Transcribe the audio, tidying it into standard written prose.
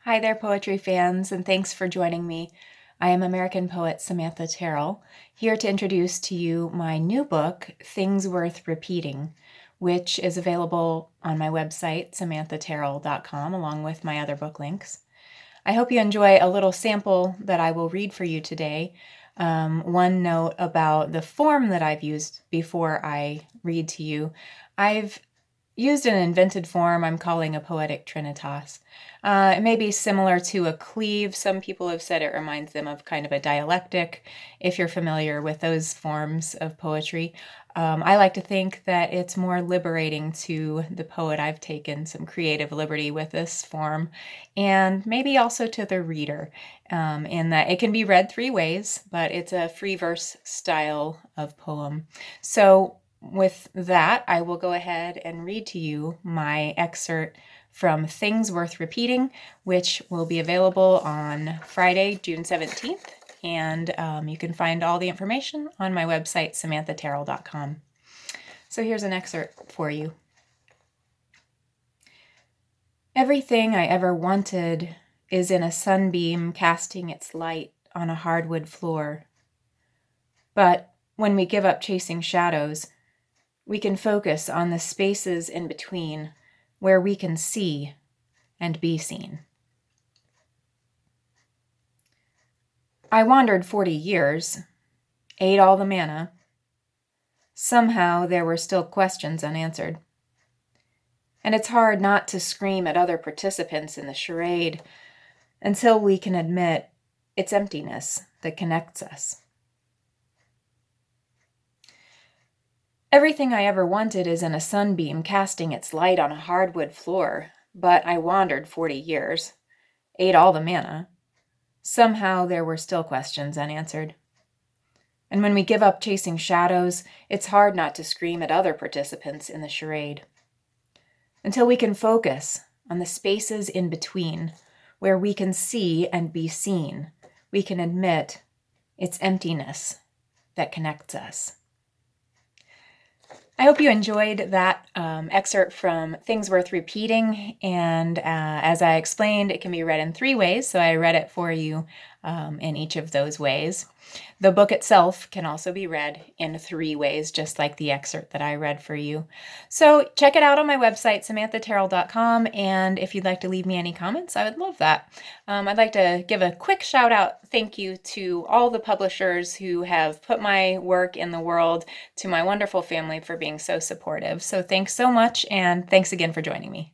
Hi there, poetry fans, and thanks for joining me. I am American poet Samantha Terrell, here to introduce to you my new book, Things Worth Repeating, which is available on my website, samanthaterrell.com, along with my other book links. I hope you enjoy a little sample that I will read for you today. One note about the form that I've used before I read to you. I've used an invented form I'm calling a poetic trinitas. It may be similar to a cleave. Some people have said it reminds them of kind of a dialectic, if you're familiar with those forms of poetry. I like to think that it's more liberating to the poet. I've taken some creative liberty with this form, and maybe also to the reader, in that it can be read three ways, but it's a free verse style of poem. So with that, I will go ahead and read to you my excerpt from Things Worth Repeating, which will be available on Friday, June 17th. And you can find all the information on my website, samanthaterrell.com. So here's an excerpt for you. Everything I ever wanted is in a sunbeam casting its light on a hardwood floor. But when we give up chasing shadows, we can focus on the spaces in between where we can see and be seen. I wandered 40 years, ate all the manna. Somehow there were still questions unanswered. And it's hard not to scream at other participants in the charade until we can admit it's emptiness that connects us. Everything I ever wanted is in a sunbeam casting its light on a hardwood floor, but I wandered 40 years, ate all the manna. Somehow there were still questions unanswered. And when we give up chasing shadows, it's hard not to scream at other participants in the charade. Until we can focus on the spaces in between, where we can see and be seen, we can admit it's emptiness that connects us. I hope you enjoyed that excerpt from Things Worth Repeating, and as I explained, it can be read in three ways, so I read it for you in each of those ways. The book itself can also be read in three ways, just like the excerpt that I read for you. So check it out on my website, samanthaterrell.com, and if you'd like to leave me any comments, I would love that. I'd like to give a quick shout out thank you to all the publishers who have put my work in the world, to my wonderful family for being so supportive. So thanks so much, and thanks again for joining me.